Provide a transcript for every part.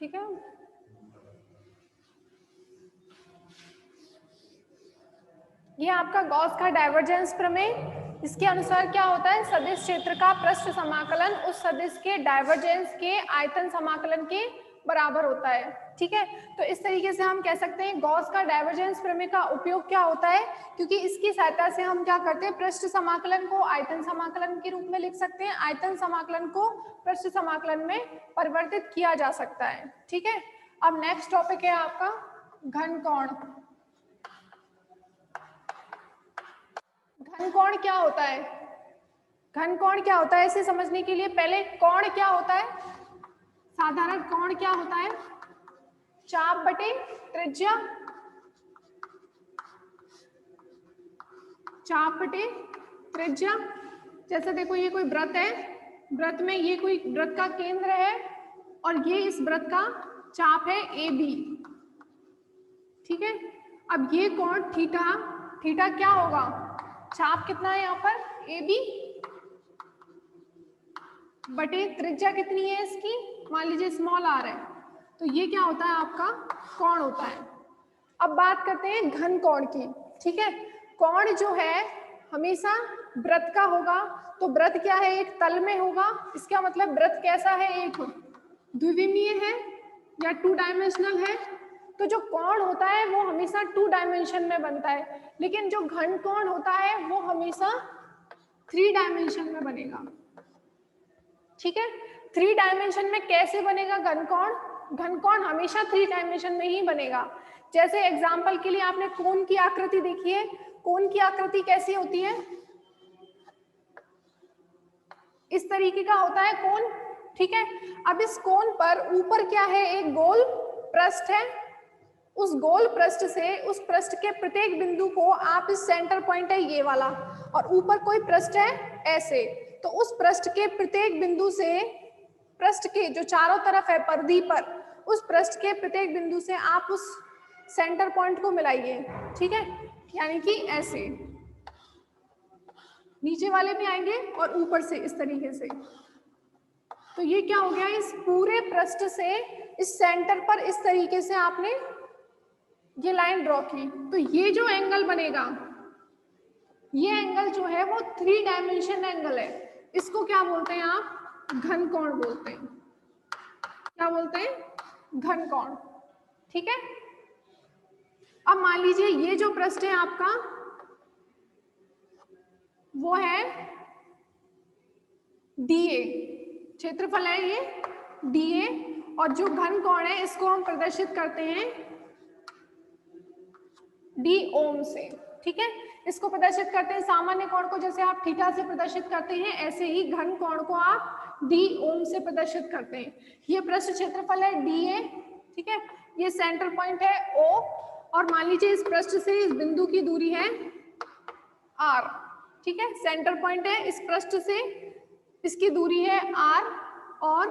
ठीक है। ये आपका गॉस का डाइवर्जेंस प्रमेय, इसके अनुसार क्या होता है, सदिश क्षेत्र का पृष्ठ समाकलन उस सदिश के डाइवर्जेंस के आयतन समाकलन के बराबर होता है। ठीक है, तो इस तरीके से हम कह सकते हैं गॉस का डाइवर्जेंस प्रमेय का उपयोग क्या होता है, क्योंकि इसकी सहायता से हम क्या करते हैं, पृष्ठ समाकलन को आयतन समाकलन के रूप में लिख सकते हैं, आयतन समाकलन को पृष्ठ समाकलन में परिवर्तित किया जा सकता है। ठीक है, अब नेक्स्ट टॉपिक है आपका घन कोण। घन कोण क्या होता है, घन कोण क्या होता है, इसे समझने के लिए पहले कोण क्या होता है, साधारण कोण क्या होता है, चाप बटे त्रिज्या, चाप बटे त्रिज्या। जैसे देखो ये कोई वृत्त है, वृत्त में ये कोई वृत्त का केंद्र है और ये इस वृत्त का चाप है ए बी। ठीक है, अब ये कोण थीटा, थीटा क्या होगा, चाप कितना है यहाँ पर ए बी बटे त्रिज्या कितनी है इसकी, मान लीजिए स्मॉल आर है, तो ये क्या होता है आपका कोण होता है। अब बात करते हैं घन कोण की। ठीक है, कोण जो है हमेशा वृत्त का होगा, तो वृत्त क्या है, एक तल में होगा, इसका मतलब वृत्त कैसा है, एक द्विविमीय है या 2 डायमेंशनल है। तो जो कोण होता है वो हमेशा 2 डायमेंशन में बनता है, लेकिन जो घन कोण होता है वो हमेशा 3 डायमेंशन में बनेगा। ठीक है, 3 डायमेंशन में कैसे बनेगा घन कोण, घन कोण हमेशा 3 डायमेंशन में ही बनेगा। जैसे एग्जांपल के लिए आपने कोन की आकृति देखी है, कोन की आकृति कैसी होती है, इस तरीके का होता है कोन। ठीक है, अब इस कोन पर ऊपर क्या है, एक गोल पृष्ठ है, उस गोल पृष्ठ से उस पृष्ठ के प्रत्येक बिंदु को आप, इस सेंटर पॉइंट है ये वाला और ऊपर कोई पृष्ठ है ऐसे, तो उस पृष्ठ के प्रत्येक बिंदु से, पृष्ठ के जो चारों तरफ है परिधि पर, उस पृष्ठ के प्रत्येक बिंदु से आप उस सेंटर पॉइंट को मिलाइए। ठीक है, यानी कि ऐसे नीचे वाले भी आएंगे और ऊपर से इस तरीके से, तो ये क्या हो गया, इस पूरे पृष्ठ से इस सेंटर पर इस तरीके से आपने ये लाइन ड्रॉ की, तो ये जो एंगल बनेगा, ये एंगल जो है वो 3 डायमेंशन एंगल है, इसको क्या बोलते हैं आप, घन कोण बोलते हैं। क्या बोलते हैं, घन कोण। ठीक है, अब मान लीजिए ये जो पृष्ठ है आपका वो है DA, क्षेत्रफल है ये DA, और जो घन कोण है इसको हम प्रदर्शित करते हैं D ओम से। ठीक है, इसको प्रदर्शित करते हैं सामान्य कोण को, जैसे आप थीटा से प्रदर्शित करते हैं, ऐसे ही घन कोण को आप D ओम से प्रदर्शित करते हैं। ये पृष्ठ क्षेत्रफल है DA। ठीक है, ये सेंटर पॉइंट है O, और मान लीजिए इस पृष्ठ से इस बिंदु की दूरी है R। ठीक है, सेंटर पॉइंट है, इस पृष्ठ से इसकी दूरी है R, और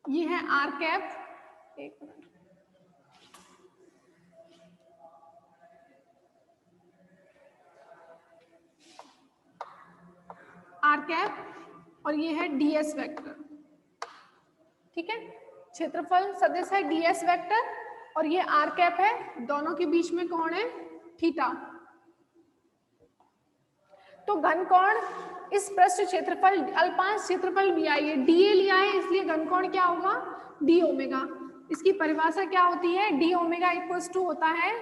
ये है R कैप। एक मिनट, R कैप, और ये है DS वेक्टर। ठीक है, क्षेत्रफल सदिश है DS वेक्टर और ये R कैप है, दोनों के बीच में कोण है थीटा। तो घन कोण इस पृष्ठ क्षेत्रफल अल्पांश क्षेत्रफल भी आई है, DA लिया है, इसलिए घन कोण क्या होगा, D ओमेगा। इसकी परिभाषा क्या होती है, D ओमेगा इक्वल्स टू होता है,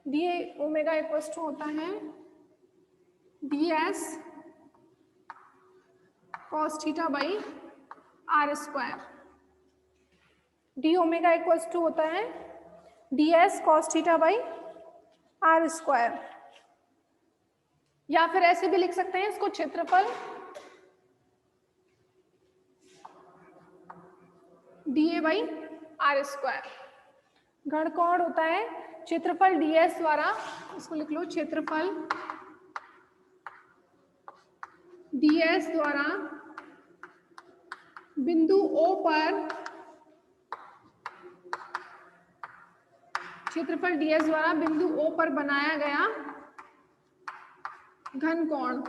D ओमेगा इक्वल्स टू होता है DS cos theta by R square. D omega equals to होता है DS cos theta by R square, या फिर ऐसे भी लिख सकते हैं इसको, क्षेत्रफल DA बाई R स्क्वायर। घन कोण होता है क्षेत्रफल DS द्वारा, इसको लिख लो, क्षेत्रफल DS द्वारा बिंदु O पर, क्षेत्रफल DS द्वारा बिंदु O पर बनाया गया घन कोण।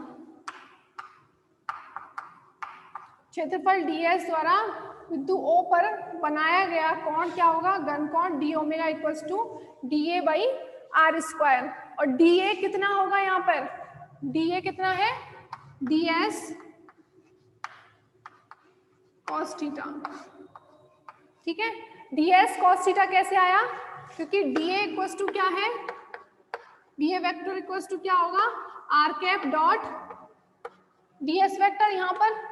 क्षेत्रफल ds द्वारा बिंदु O पर बनाया गया कोण क्या होगा, घन कोण d omega equals to dA by r square. और dA कितना होगा, यहाँ पर dA कितना है, ds cos थीटा। ठीक है, ds cos थीटा कैसे आया, क्योंकि dA इक्वल्स टू क्या है, dA वेक्टर इक्वल्स टू क्या होगा, r cap dot ds vector. यहाँ पर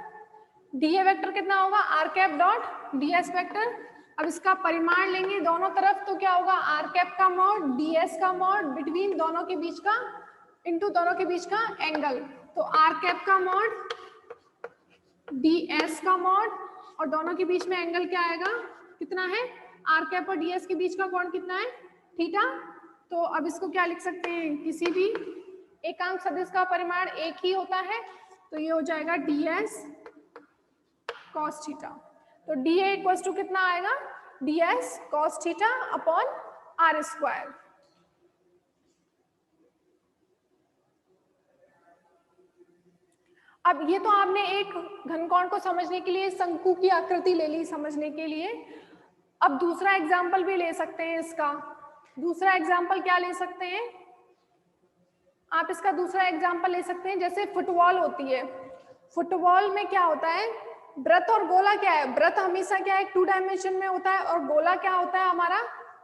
dA वेक्टर कितना होगा, r cap dot ds vector. अब इसका परिमाण लेंगे दोनों तरफ तो क्या होगा, r कैप का मॉड ds का मॉड बिटवीन दोनों के बीच का इंटू दोनों के बीच का एंगल। तो r कैप का मॉड ds का मॉड और दोनों के बीच में एंगल क्या आएगा, कितना है, r कैप और ds के बीच का कोण कितना है, थीटा। तो अब इसको क्या लिख सकते हैं, किसी भी एकांक सदिश का परिमाण एक ही होता है, तो ये हो जाएगा ds cos थीटा। तो dA इक्वल्स टू कितना आएगा, ds cos theta upon r square. अब ये तो आपने एक घनकोण को समझने के लिए शंकु की आकृति ले ली समझने के लिए। अब दूसरा एग्जाम्पल भी ले सकते हैं इसका। दूसरा एग्जाम्पल क्या ले सकते हैं आप, इसका दूसरा एग्जाम्पल ले सकते हैं, जैसे फुटबॉल होती है। फुटबॉल में क्या होता है, वृत्त और गोला क्या है, वृत्त हमेशा क्या है, 2 डायमेंशन में होता है और गोला क्या होता है हमारा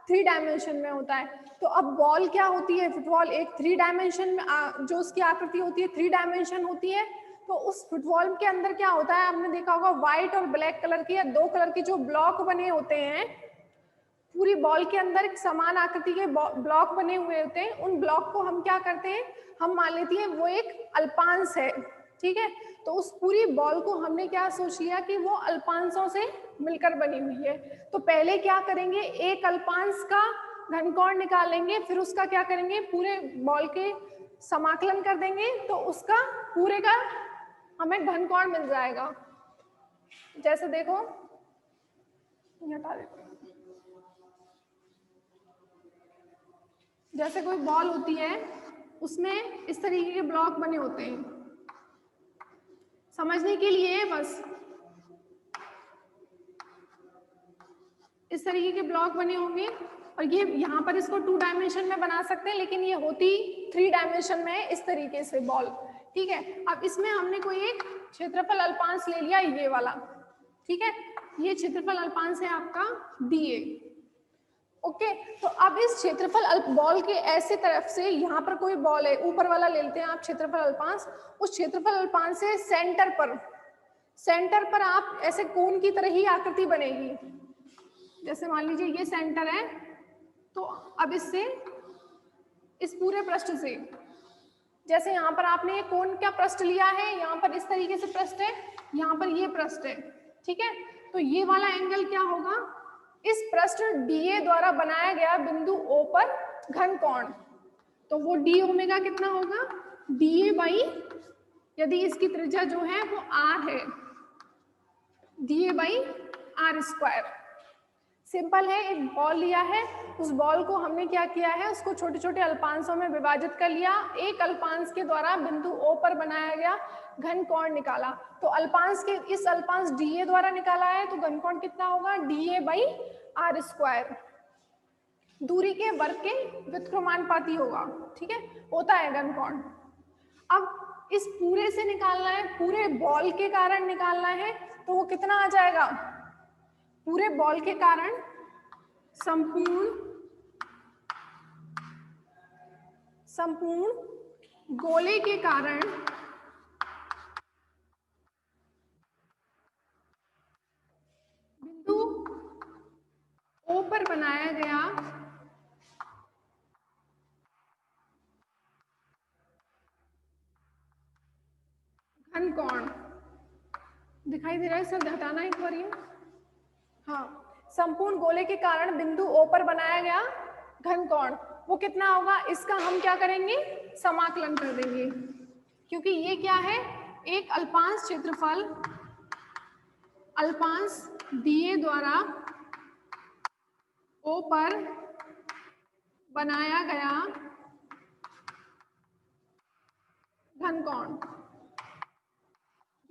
3 डायमेंशन में होता है। तो अब बॉल क्या होती है, फुटबॉल एक 3 डायमेंशन में जो उसकी आकृति होती है 3 डायमेंशन होती है। तो उस फुटबॉल के अंदर क्या होता है, आपने देखा होगा व्हाइट और ब्लैक कलर की या 2 कलर के जो ब्लॉक बने होते हैं, पूरी बॉल के अंदर एक समान आकृति के ब्लॉक बने हुए होते हैं। उन ब्लॉक को हम क्या करते हैं, हम मान लेते हैं वो एक अल्पांश है, ठीक है। तो उस पूरी बॉल को हमने क्या सोच लिया कि वो अल्पांशों से मिलकर बनी हुई है। तो पहले क्या करेंगे, एक अल्पांश का घनकोण निकालेंगे, फिर उसका क्या करेंगे, पूरे बॉल के समाकलन कर देंगे, तो उसका पूरे का हमें घनकोण मिल जाएगा। जैसे देखो, हटा देते हैं, जैसे कोई बॉल होती है उसमें इस तरीके के ब्लॉक बने होते हैं, समझने के लिए बस इस तरीके के ब्लॉक बने होंगे। और ये यहाँ पर इसको 2 डायमेंशन में बना सकते हैं, लेकिन ये होती 3 डायमेंशन में है इस तरीके से बॉल, ठीक है। अब इसमें हमने कोई एक क्षेत्रफल अल्पांश ले लिया, ये वाला, ठीक है। ये क्षेत्रफल अल्पांश है आपका dA, ओके। तो अब इस क्षेत्रफल बॉल के ऐसे तरफ से, यहाँ पर कोई बॉल है, ऊपर वाला ले लेते हैं आप क्षेत्रफल अल्पांश, उस क्षेत्रफल अल्पांश से सेंटर पर आप ऐसे कोन की तरह ही आकृति बनेगी। जैसे मान लीजिए ये सेंटर है, तो अब इससे इस पूरे पृष्ठ से, जैसे यहाँ पर आपने ये कोन का पृष्ठ लिया है, यहाँ पर इस तरीके से पृष्ठ है, यहाँ पर ये पृष्ठ है, ठीक है। तो ये वाला एंगल क्या होगा, इस पृष्ठ DA द्वारा बनाया गया बिंदु O पर घन कोण, तो वो d ओमेगा कितना होगा, DA बाई, यदि इसकी त्रिज्या जो है वो r है, DA by r square. Simple है, एक बॉल लिया है, उस बॉल को हमने क्या किया है, उसको छोटे छोटे अल्पांशों में विभाजित कर लिया, एक अल्पांश के द्वारा बिंदु O पर बनाया गया घन कोण निकाला। तो अल्पांश के इस अल्पांश DA द्वारा निकाला है, तो घन कोण कितना होगा, DA बाई r स्क्वायर, दूरी के वर्ग के व्युत्क्रमानुपाती होगा, ठीक है, होता है घन कोण। अब इस पूरे से निकालना है, पूरे बॉल के कारण निकालना है, तो वो कितना आ जाएगा, पूरे बॉल के कारण संपूर्ण गोले के कारण बिंदु O पर बनाया गया घन कोण, दिखाई दे रहा है सर, हटाना एक बार ये, हाँ, संपूर्ण गोले के कारण बिंदु O पर बनाया गया घन कोण, वो कितना होगा, इसका हम क्या करेंगे, समाकलन कर देंगे, क्योंकि ये क्या है, एक अल्पांश क्षेत्रफल अल्पांश DA द्वारा O पर बनाया गया घन कोण,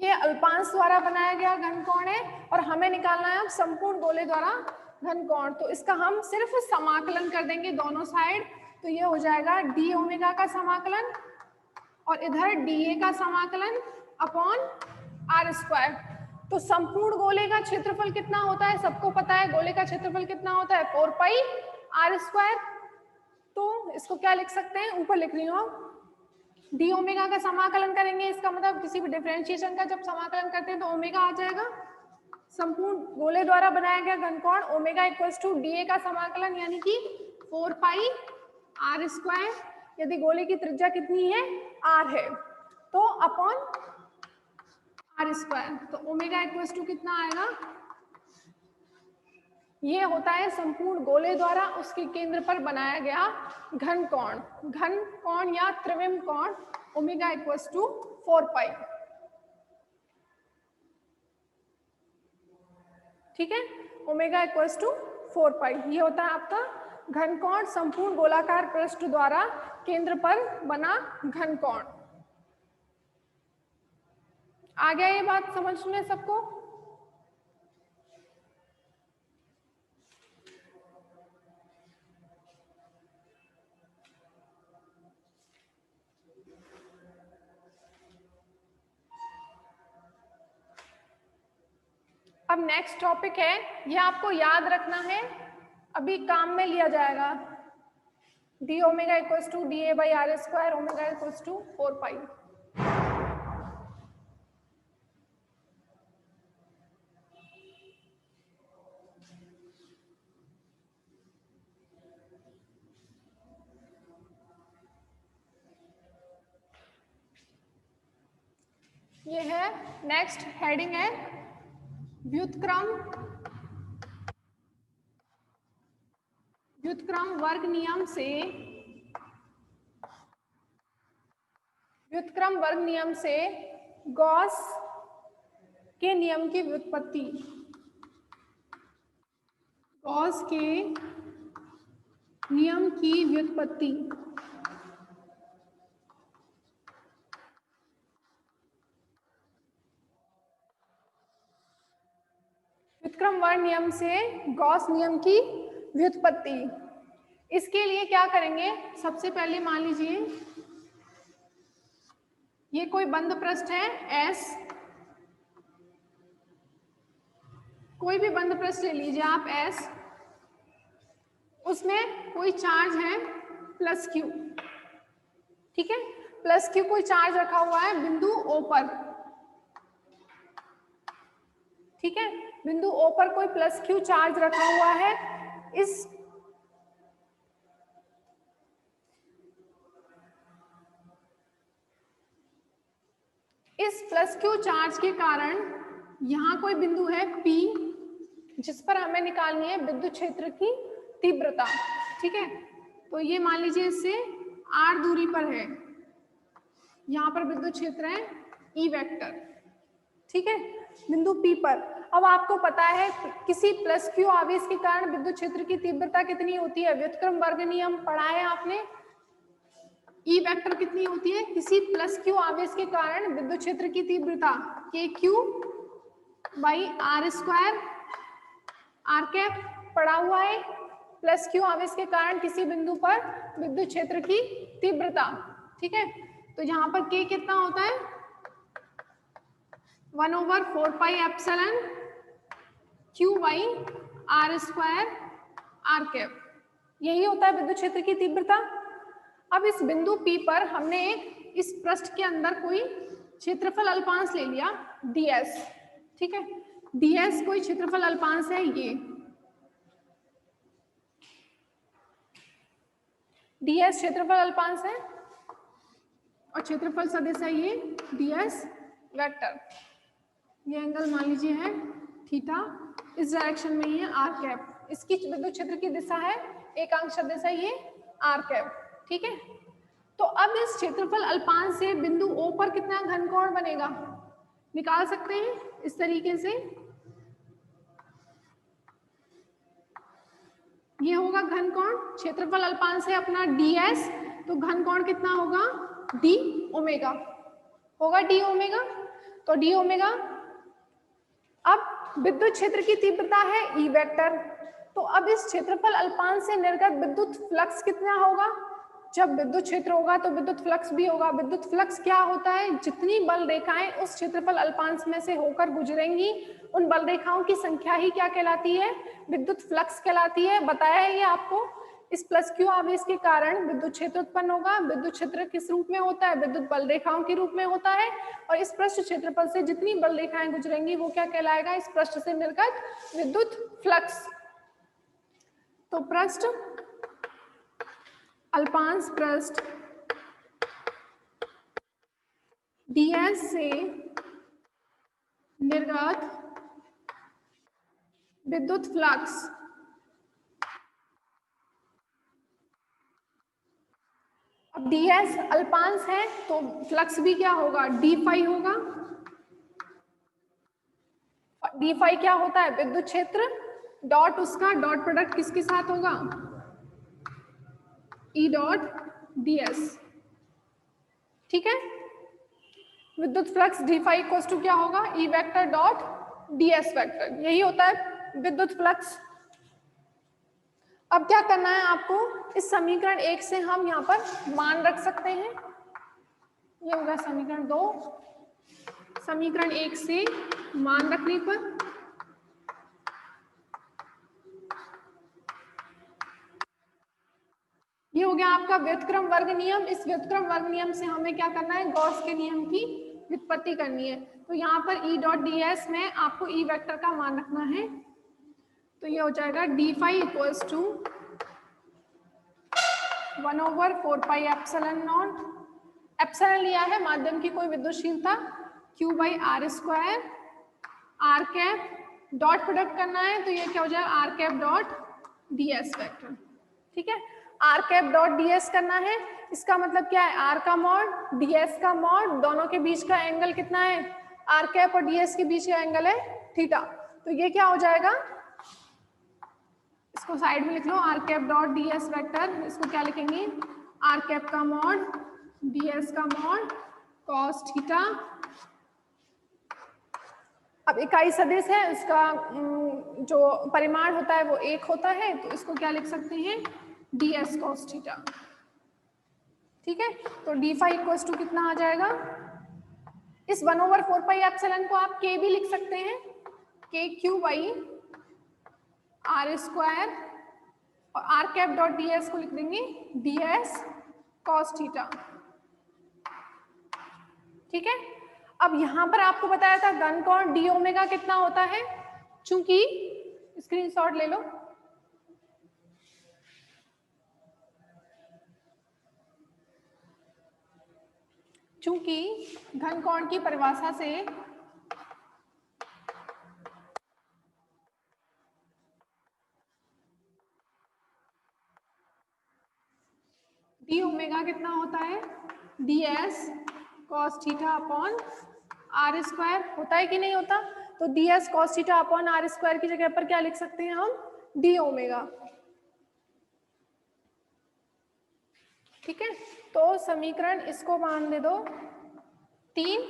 ये अल्पांश द्वारा बनाया गया घन कोण है और हमें निकालना है अब संपूर्ण गोले द्वारा घन कोण। तो इसका हम सिर्फ समाकलन कर देंगे दोनों साइड, तो ये हो जाएगा डी ओमेगा का समाकलन और इधर डी ए का समाकलन अपॉन आर स्क्वायर। तो संपूर्ण गोले का क्षेत्रफल कितना होता है, सबको पता है गोले का क्षेत्रफल कितना होता है 4 पाई आर स्क्वायर। तो इसको क्या लिख सकते हैं, ऊपर लिख रही हूँ डी ओमेगा का समाकलन करेंगे, इसका मतलब किसी भी डिफरेंशिएशन का जब समाकलन करते हैं तो ओमेगा आ जाएगा। संपूर्ण गोले द्वारा बनाया गया घनकोण omega equals to D A का समाकलन यानी कि 4 पाई आर स्क्वायर, यदि गोले की त्रिज्या कितनी है आर है तो अपॉन आर स्क्वायर। तो ओमेगा इक्वल्स टू कितना आएगा, ये होता है संपूर्ण गोले द्वारा उसके केंद्र पर बनाया गया घन कोण या त्रिविम कोण ओमेगा इक्वल्स टू 4 पाई। ठीक है, ओमेगा इक्वल्स टू 4 पाई ये होता है आपका घन कोण संपूर्ण गोलाकार पृष्ठ द्वारा केंद्र पर बना घन कोण। आ गया ये बात समझ में सबको? अब नेक्स्ट टॉपिक है, ये आपको याद रखना है, अभी काम में लिया जाएगा। D omega equals to D A by R square omega equals to 4 pi. ये है नेक्स्ट हेडिंग है व्युत्क्रम वर्ग नियम से गॉस के नियम की व्युत्पत्ति। गॉस के नियम की व्युत्पत्ति। व्युत्क्रम वर्ग नियम से गॉस नियम की व्युत्पत्ति। इसके लिए क्या करेंगे, सबसे पहले मान लीजिए ये कोई बंद पृष्ठ है S, कोई भी बंद पृष्ठ ले लीजिए आप S, उसमें कोई चार्ज है प्लस Q। ठीक है, प्लस Q कोई चार्ज रखा हुआ है बिंदु O पर। ठीक है, बिंदु O पर कोई प्लस Q चार्ज रखा हुआ है। इस प्लस Q चार्ज के कारण यहाँ कोई बिंदु है P जिस पर हमें निकालनी है विद्युत क्षेत्र की तीव्रता। ठीक है, तो ये मान लीजिए इससे r दूरी पर है, यहाँ पर विद्युत क्षेत्र है E वेक्टर। ठीक है, बिंदु P पर। अब आपको पता है किसी प्लस Q आवेश के कारण विद्युत क्षेत्र की तीव्रता कितनी होती है, व्युत्क्रम वर्ग नियम पढ़ा है आपने। E वेक्टर कितनी होती है, किसी प्लस Q आवेश के कारण विद्युत क्षेत्र की तीव्रता KQ by R square R cap पड़ा हुआ है। प्लस Q आवेश के कारण किसी बिंदु पर विद्युत क्षेत्र की तीव्रता। ठीक है, तो यहाँ पर K कितना होता है 1/4 pi epsilon Q by R square R cap, यही होता है विद्युत क्षेत्र की तीव्रता। अब इस बिंदु P पर हमने इस पृष्ठ के अंदर कोई क्षेत्रफल अल्पांश ले लिया ds। ठीक है, ds कोई क्षेत्रफल अल्पांश है, ये ds क्षेत्रफल अल्पांश है और क्षेत्रफल सदिश है ये ds वेक्टर। ये एंगल मान लीजिए है थीटा, इस डायरेक्शन में ये आर कैप, इसकी विद्युत क्षेत्र की दिशा है एकांक सदिश है ये आर कैप। ठीक है, तो अब इस क्षेत्रफल अल्पांश से बिंदु O पर कितना घन कोण बनेगा निकाल सकते हैं इस तरीके से। ये होगा घन कोण, क्षेत्रफल अल्पांश है अपना ds, तो घन कोण कितना होगा d ओमेगा, होगा d ओमेगा। तो डी ओमेगा। अब विद्युत क्षेत्र की तीव्रता है ई वेक्टर, तो अब इस क्षेत्रफल अल्पांश से निर्गत विद्युत फ्लक्स कितना होगा? जब विद्युत क्षेत्र होगा तो विद्युत फ्लक्स भी होगा। विद्युत फ्लक्स क्या होता है? जितनी बल रेखाएं उस क्षेत्रफल अल्पांश में से होकर गुजरेंगी उन बल रेखाओं की संख्या ही क्या कहलाती है? विद्युत फ्लक्स कहलाती है। बताया है ये आपको। इस प्लस क्यू आवेश के कारण विद्युत क्षेत्र उत्पन्न होगा। विद्युत क्षेत्र किस रूप में होता है? विद्युत बल रेखाओं के रूप में होता है। और इस पृष्ठ क्षेत्रफल से जितनी बल रेखाएं गुजरेंगी वो क्या कहलाएगा? इस पृष्ठ से निर्गत विद्युत फ्लक्स। तो पृष्ठ अल्पांश पृष्ठ ds से निर्गत विद्युत फ्लक्स अब ds अल्पांश है तो फ्लक्स भी क्या होगा? d फाई होगा। d फाई क्या होता है? विद्युत क्षेत्र डॉट उसका डॉट प्रोडक्ट किसके साथ होगा? E dot ds। ठीक है, विद्युत flux d phi equals to क्या होगा? E vector dot ds vector. यही होता है विद्युत फ्लक्स। अब क्या करना है आपको? इस समीकरण 1 से हम यहाँ पर मान रख सकते हैं। ये होगा समीकरण 2। समीकरण 1 से मान रखने पर ये हो गया आपका व्युत्क्रम वर्ग नियम। इस व्युत्क्रम वर्ग नियम से हमें क्या करना है? गॉस के नियम की व्युत्पत्ति करनी है। तो यहाँ पर E डॉट ds में आपको E वेक्टर का मान रखना है। तो ये हो जाएगा d phi equals to 1/4πε0। Epsilon लिया है माध्यम की कोई विद्युतशीलता q/r²। R cap dot product करना है तो ये क्या हो जाएगा? R cap dot ds vector. ठीक है, आर कैप डॉट ds करना है। इसका मतलब क्या है? आर का मॉड ds का मॉड, दोनों के बीच का एंगल कितना है? आर कैप और ds के बीच का एंगल है थीटा। तो ये क्या हो जाएगा? इसको साइड में लिख लो, R cap dot ds vector. इसको क्या लिखेंगे? आर कैप का मॉड ds का मॉड cos थीटा। अब इकाई सदिश है, उसका जो परिमाण होता है वो 1 होता है, तो इसको क्या लिख सकते हैं? ds cos theta. ठीक है, तो d फाई इक्वल्स टू कितना आ जाएगा? इस 1/4πε को आप k भी लिख सकते हैं, k q/r² और आर कैप डॉट ds को लिख देंगे ds cos थीटा। ठीक है, अब यहां पर आपको बताया था घन कोण डी ओमेगा कितना होता है। चूंकि स्क्रीनशॉट ले लो, चूंकि घन कोण की परिभाषा से डी ओमेगा कितना होता है? ds cos theta upon r² होता है कि नहीं होता? तो ds cos theta upon r² की जगह पर क्या लिख सकते हैं हम? D omega. ठीक है, तो समीकरण इसको मान दे दो 3।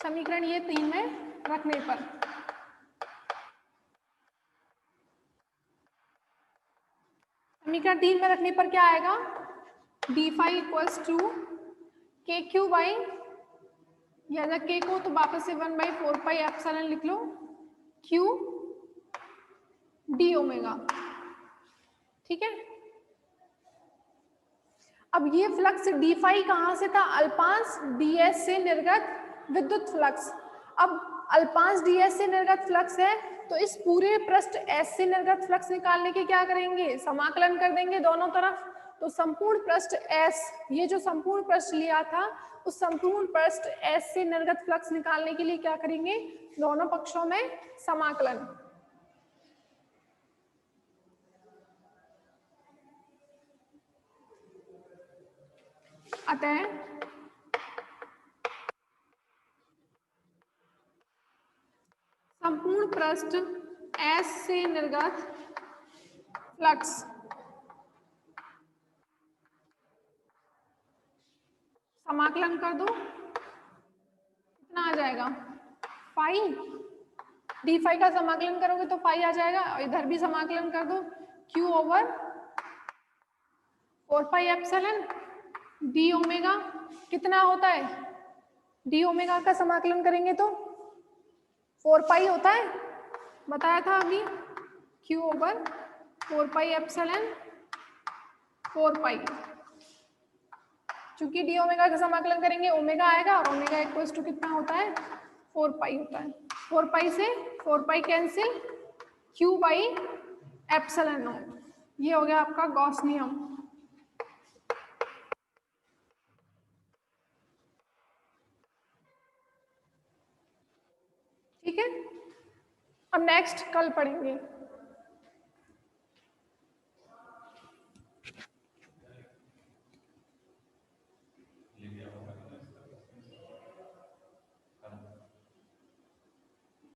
समीकरण ये 3 में रखने पर समीकरण 3 में रखने पर क्या आएगा? d फाई इक्वल्स टू के क्यू बाई, या k को तो वापस से 1/4πε लिख लो, q डी ओमेगा। ठीक है, अब ये फ्लक्स डी फाई कहां से था? अल्पांश ds से निर्गत विद्युत फ्लक्स। अब अल्पांश ds से निर्गत फ्लक्स है तो इस पूरे पृष्ठ s से निर्गत फ्लक्स निकालने के क्या करेंगे? समाकलन कर देंगे दोनों तरफ। तो संपूर्ण पृष्ठ s, ये जो संपूर्ण पृष्ठ लिया था उस संपूर्ण पृष्ठ s से निर्गत फ्लक्स निकालने के लिए क्या करेंगे? दोनों पक्षों में समाकलन। अतः संपूर्ण पृष्ठ S से निर्गत फ्लक्स समाकलन कर दो। कितना आ जाएगा, फाई। डी फाई का समाकलन करोगे तो फाई आ जाएगा, और इधर भी समाकलन कर दो, Q over 4 pi epsilon D omega कितना होता है, डी ओमेगा का समाकलन करेंगे तो 4 पाई होता है, बताया था अभी, क्यू ओवर 4 पाई एप्सिलॉन 4 पाई, चूंकि डी ओमेगा का समाकलन करेंगे ओमेगा आएगा, और ओमेगा इक्वल्स टू कितना होता है, 4 पाई होता है। 4 पाई से 4 pi cancel, Q by epsilon not, ये हो गया आपका गॉस नियम। ठीक है, अब नेक्स्ट कल पढ़ेंगे।